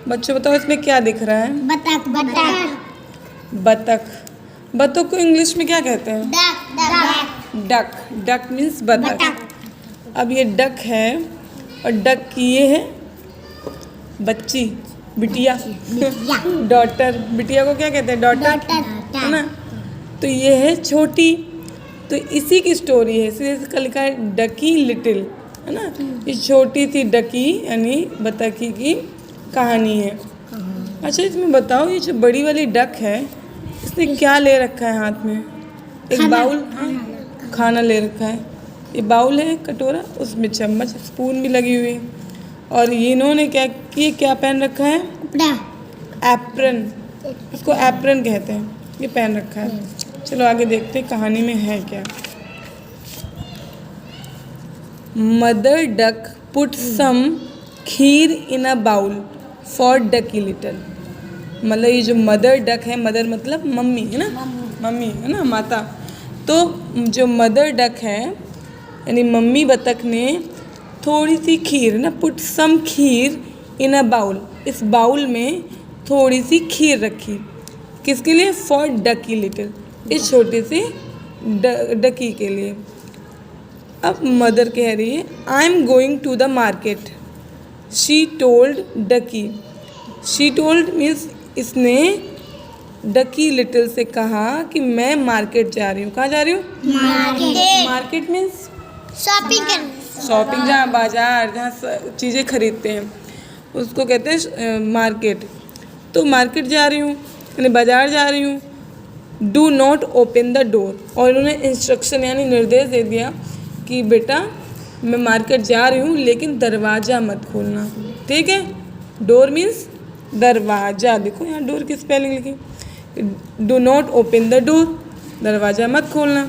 बच्चों बताओ इसमें क्या दिख रहा है? बतख। बतख। बतख। बतख को इंग्लिश में क्या कहते हैं? डक। डक। डक मीन्स बतख। अब ये डक है और डक की ये है बच्ची, बिटिया, डॉटर। बिटिया को क्या कहते हैं? डॉटर, है ना? तो ये है छोटी। तो इसी की स्टोरी है, इसलिए इसका लिखा है डकी लिटिल, है ना? ये छोटी सी डकी यानी बतखी की कहानी है। अच्छा इसमें बताओ, ये जो बड़ी वाली डक है इसने क्या ले रखा है हाथ में? एक बाउल, खाना ले रखा है। ये बाउल है, कटोरा, उसमें चम्मच, स्पून भी लगी हुई है। और ये इन्होंने क्या पहन रखा है? एप्रन। इसको एप्रन कहते हैं। ये पहन रखा है। चलो आगे देखते हैं कहानी में है क्या। Mother duck put some kheer in a bowl for Ducky Little. मतलब ये जो मदर डक है, मदर मतलब मम्मी, है ना? मम्मी, है ना? माता। तो जो मदर डक है यानी मम्मी बतख ने थोड़ी सी खीर, है ना, put some kheer in a bowl, इस बाउल में थोड़ी सी खीर रखी। किसके लिए? फॉर डकी लिटिल, इस छोटी सी डकी के लिए। अब मदर कह रही है I am going to the market, she told Ducky. She told means इसने डकी लिटिल से कहा कि मैं मार्केट जा रही हूँ। कहाँ जा रही हूँ? मार्केट मीन्स शॉपिंग, जहाँ बाजार, जहाँ चीज़ें खरीदते हैं उसको कहते हैं मार्केट। तो मार्केट जा रही हूँ यानी बाजार जा रही हूँ। Do not open the door, और इन्होंने इंस्ट्रक्शन यानी निर्देश दे दिया कि बेटा मैं मार्केट जा रही हूँ लेकिन दरवाज़ा मत खोलना, ठीक है? डोर मीन्स दरवाज़ा। देखो यहाँ डोर की स्पेलिंग लिखी, do not open the door, दरवाज़ा मत खोलना।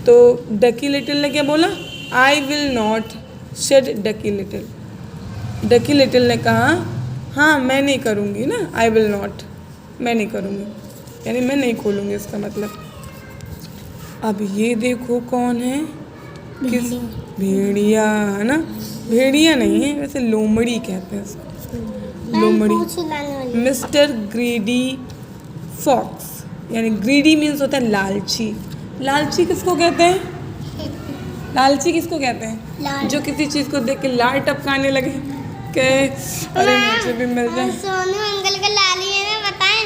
तो डकी लिटिल ने क्या बोला? I will not, said Ducky Little. Ducky Little ने कहा हाँ मैं नहीं करूँगी ना, आई विल नॉट, मैं नहीं करूँगी यानी मैं नहीं खोलूँगी, इसका मतलब। अब ये देखो कौन है? किस? भेड़िया, है ना? भेड़िया नहीं है वैसे, लोमड़ी कहते हैं इसको, लोमड़ी। मिस्टर ग्रीडी फॉक्स, यानी ग्रीडी मीन्स होता है लालची। लालची किसको कहते हैं? लालची किसको कहते हैं? जो किसी चीज़ को देख के लार टपकाने लगे कि अरे मुझे भी मिल जाए। सोनू अंकल का लाली है ना, बताएं?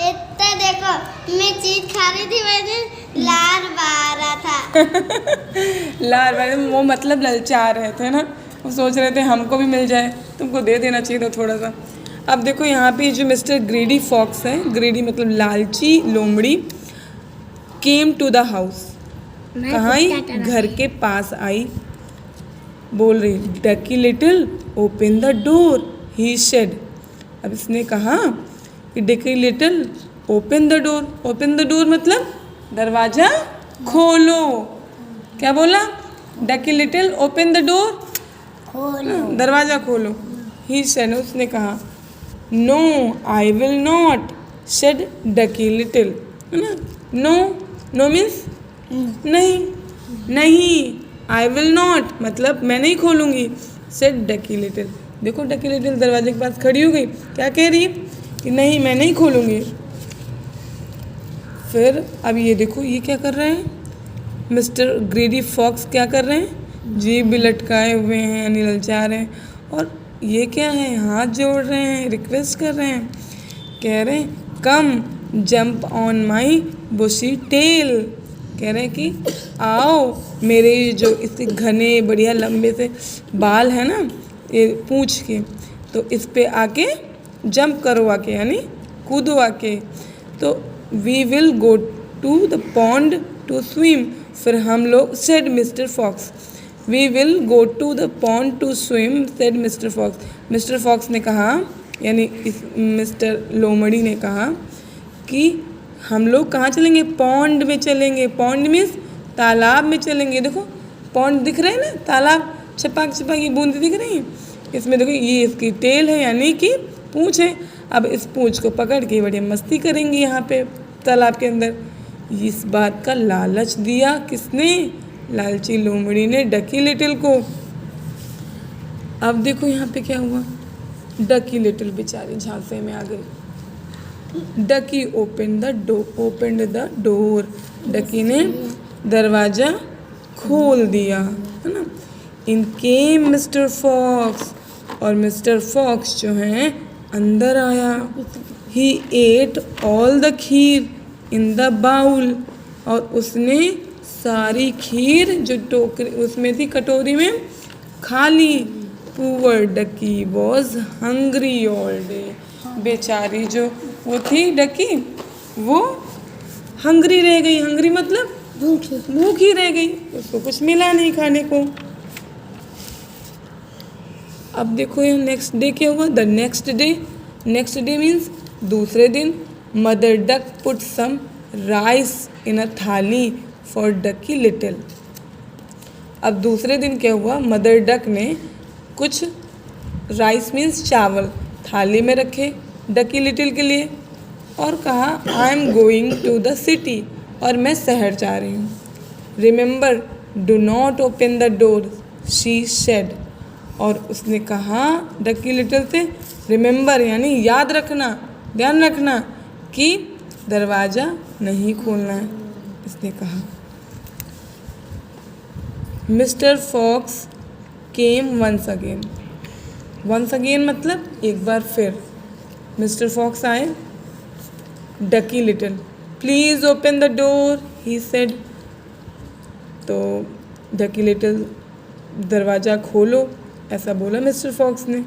इतना देखो मैं चीज खा रही थी, वैसे लार बहा रहा था। लार बहा, वो मतलब ललचा रहे थे ना, वो सोच रहे थे हमको भी मिल जाए, तुमको दे देना चाहिए था थोड़ा सा। अब देखो यहाँ पे जो मिस्टर ग्रीडी फॉक्स है, ग्रीडी मतलब लालची लोमड़ी, केम टू द हाउस, कहाँ आई? घर के पास आई। बोल रही Ducky Little open the door, he said. अब इसने कहा कि Ducky Little open the door. Open the door मतलब दरवाज़ा खोलो। क्या बोला? Ducky Little open the door, दरवाज़ा खोलो। ही सेड, उसने कहा no I will not, said Ducky Little, है ना? नो, नो मीन्स नहीं, नहीं। आई विल नॉट मतलब मैं नहीं खोलूँगी, सेड डकी लिटिल। देखो डकी लिटिल दरवाजे के पास खड़ी हो गई, क्या कह रही है कि नहीं मैं नहीं खोलूँगी। फिर अब ये देखो ये क्या कर रहे हैं? मिस्टर ग्रीडी फॉक्स क्या कर रहे हैं? जीभ भी लटकाए हुए हैं यानी ललचा रहे हैं। और ये क्या है? हाथ जोड़ रहे हैं, रिक्वेस्ट कर रहे हैं, कह रहे हैं come jump on my bushy tail. कह रहे हैं कि आओ मेरे जो इसके घने बढ़िया लंबे से बाल है ना, ये पूंछ के, तो इस पे आके जंप करो आके यानी कूदो आके। तो we will go to the pond to swim, फिर हम लोग, said Mr Fox. We will go to the pond to swim, said Mr Fox. Mr Fox ने कहा यानी इस मिस्टर लोमड़ी ने कहा कि हम लोग कहाँ चलेंगे? पॉन्ड में चलेंगे। पॉन्ड मीन्स तालाब में चलेंगे। देखो पॉन्ड दिख रहे हैं ना, तालाब, छपाक छपाक ये बूंद दिख रही हैं। इसमें देखो ये इसकी टेल है यानी कि पूँछ है। अब इस पूँछ को पकड़ के बड़ी मस्ती करेंगी यहाँ पे तालाब के अंदर। इस बात का लालच दिया किसने? लालची लोमड़ी ने डकी लिटिल को। अब देखो यहाँ पे क्या हुआ, डकी लिटिल बेचारी झांसे में आ गई। Ducky open the door, Ducky ने दरवाज़ा खोल दिया, है ना। इन केम मिस्टर फॉक्स, और मिस्टर फॉक्स जो हैं अंदर आया। He ate all the kheer in the bowl, और उसने सारी खीर जो टोकरी उसमें थी कटोरी में खा ली। Poor Ducky was hungry all day, बेचारी जो वो थी डकी वो हंग्री रह गई। हंग्री मतलब भूखी रह गई, उसको कुछ मिला नहीं खाने को। अब देखो ये नेक्स्ट डे क्या हुआ। द नेक्स्ट डे मीन्स दूसरे दिन। Mother duck put some rice in a thali for Ducky little. अब दूसरे दिन क्या हुआ, मदर डक ने कुछ राइस मीन्स चावल थाली में रखे डकी लिटिल के लिए, और कहा I am going to the city, और मैं शहर जा रही हूँ। Remember do not open the door she said, और उसने कहा डकी लिटिल से रिमेंबर यानी याद रखना, ध्यान रखना कि दरवाज़ा नहीं खोलना है, इसने कहा। Mister Fox came once again मतलब एक बार फिर। मिस्टर फॉक्स आए। Ducky Little please open the door he said, तो डकी लिटिल दरवाज़ा खोलो ऐसा बोला मिस्टर फॉक्स ने।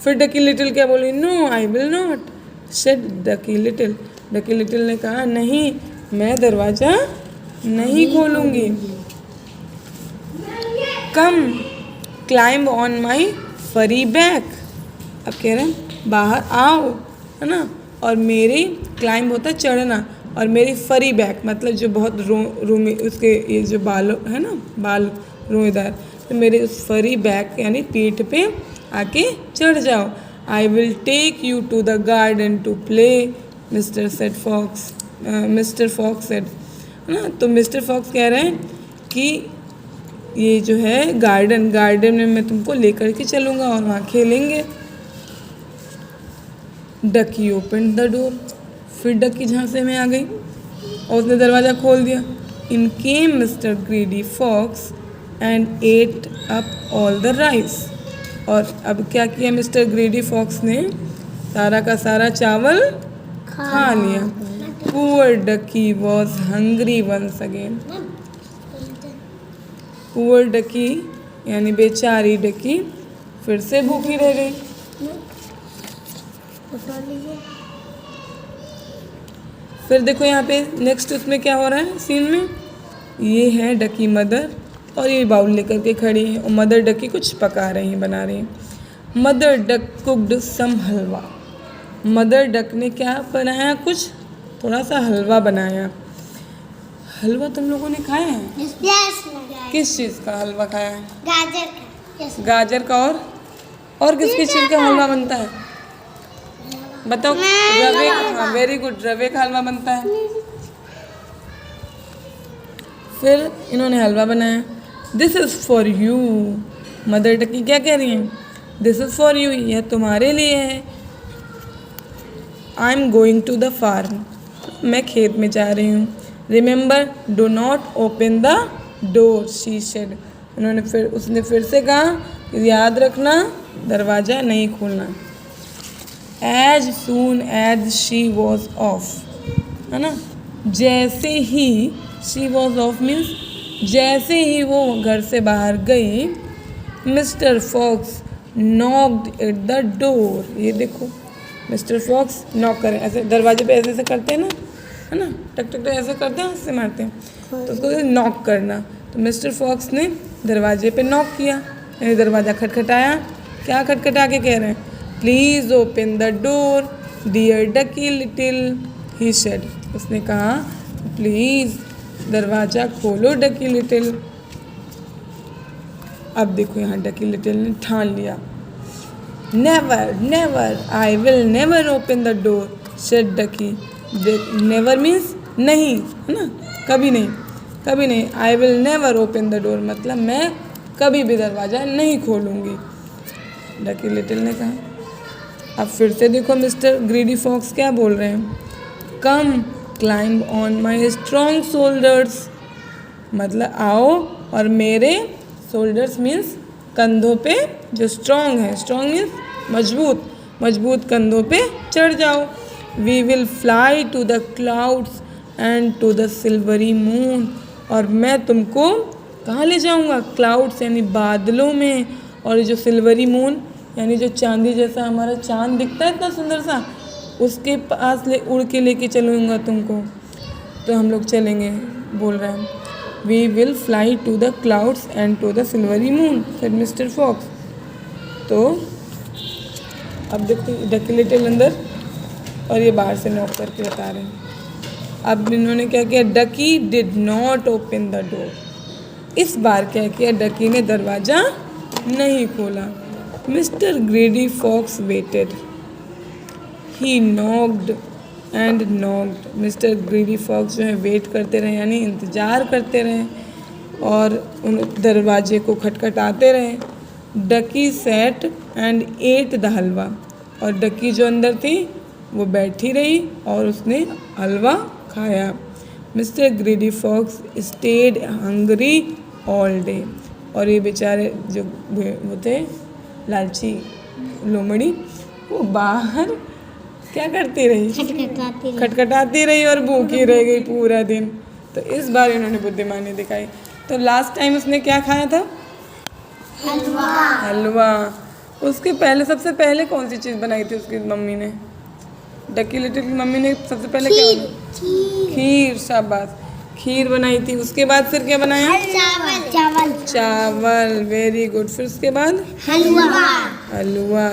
फिर डकी लिटिल क्या बोली, no I will not said Ducky Little. Ducky Little ने कहा नहीं, मैं दरवाज़ा नहीं खोलूँगी। कम क्लाइंब ऑन माई फरी बैक, अब कह रहे हैं बाहर आओ, है ना, और मेरी क्लाइंब होता है चढ़ना, और मेरी फरी बैक मतलब जो बहुत रूमी उसके ये जो बाल है ना, बाल रोएदार, तो मेरे उस फरी बैक यानी पीठ पे आके चढ़ जाओ। I will take you to the garden to play Mr Fox said, है ना। तो मिस्टर फॉक्स कह रहे हैं कि ये जो है गार्डन में मैं तुमको लेकर के चलूँगा और वहाँ खेलेंगे। डकी ओपन द डोर, फिर डकी झांसे में आ गई और उसने दरवाज़ा खोल दिया। In came Mister greedy Fox and ate up all the rice, और अब क्या किया मिस्टर ग्रीडी फॉक्स ने, सारा का सारा चावल खा लिया। Poor Ducky was hungry once again, poor Ducky यानी बेचारी डकी फिर से भूखी रह गई। फिर देखो यहाँ पे नेक्स्ट उसमें क्या हो रहा है सीन में, ये है डकी मदर और ये बाउल लेकर के खड़ी है और मदर डकी कुछ पका रही हैं, बना रही हैं। मदर डक कुकड सम हलवा, मदर डक ने क्या बनाया, कुछ थोड़ा सा हलवा बनाया। हलवा तुम लोगों ने खाया है? किस चीज़ का हलवा खाया है? गाजर का। गाजर का, और किस किस चीज़ का हलवा बनता है बताओ? रवे का, हाँ वेरी गुड, रवे का हलवा बनता है। फिर इन्होंने हलवा बनाया। This is for you, mother Ducky क्या कह रही हैं, दिस इज़ फॉर यू, यह तुम्हारे लिए है। I am going to the farm, मैं खेत में जा रही हूँ। Remember do not open the door she said, उसने फिर से कहा कि याद रखना दरवाज़ा नहीं खोलना। As soon as she was off, है ना, जैसे ही शी वॉज ऑफ मीन्स जैसे ही वो घर से बाहर गई, Mr Fox knocked at the door. ये देखो मिस्टर फॉक्स नॉक करें, ऐसे दरवाजे पे ऐसे ऐसे करते हैं ना, है ना, टक टक टक ऐसे करते हैं, ऐसे मारते हैं, तो उसको नॉक करना। तो मिस्टर फॉक्स ने दरवाजे पे नॉक किया, यानी दरवाज़ा खटखटाया। क्या खटखटा के कह रहे हैं, please open the door dear Ducky Little he said, उसने कहा प्लीज़ दरवाज़ा खोलो डकी लिटिल। अब देखो यहाँ डकी लिटिल ने ठान लिया, never never I will never open the door said Ducky. Never means नहीं, है ना, कभी नहीं, कभी नहीं। I will never open the door मतलब मैं कभी भी दरवाज़ा नहीं खोलूँगी, डकी लिटिल ने कहा। अब फिर से देखो मिस्टर ग्रीडी फॉक्स क्या बोल रहे हैं, come climb on my strong shoulders, मतलब आओ और मेरे शोल्डर्स मीन्स कंधों पे जो स्ट्रॉन्ग है, स्ट्रॉन्ग मीन्स मजबूत, मजबूत कंधों पे चढ़ जाओ। We will fly to the clouds and to the silvery moon, और मैं तुमको कहाँ ले जाऊँगा, क्लाउड्स यानी बादलों में, और जो सिल्वरी मून यानी जो चांदी जैसा हमारा चांद दिखता है इतना सुंदर सा, उसके पास उड़ के लेके चलूँगा तुमको। तो हम लोग चलेंगे, बोल रहे हैं we will fly to the clouds and to the silvery moon, said Mr Fox. तो अब देखो डकी लिटिल अंदर, और ये बाहर से नॉक करके बता रहे हैं। अब इन्होंने क्या किया, Ducky did not open the door, इस बार क्या किया, डकी ने दरवाज़ा नहीं खोला। Mister ग्रेडी Fox waited, he knocked and knocked, Mister ग्रेडी Fox जो है वेट करते रहे यानी इंतज़ार करते रहे और उन दरवाजे को खटखटाते रहे। डकी सैट एंड एट द हलवा, और डकी जो अंदर थी वो बैठी रही और उसने हलवा खाया। Mr ग्रेडी Fox stayed hungry all day, और ये बेचारे जो वो थे लालची लोमड़ी, वो बाहर क्या करती रही, खटखटाती रही और भूखी रह गई पूरा दिन। तो इस बार इन्होंने बुद्धिमानी दिखाई। तो लास्ट टाइम उसने क्या खाया था, हलवा। उसके पहले सबसे पहले कौन सी चीज़ बनाई थी उसकी मम्मी ने, डकी लिटिल की मम्मी ने सबसे पहले क्या बनाया, खीर, शाबाश, खीर बनाई थी। उसके बाद फिर क्या बनाया, चावल, वेरी गुड। फिर उसके बाद हलवा,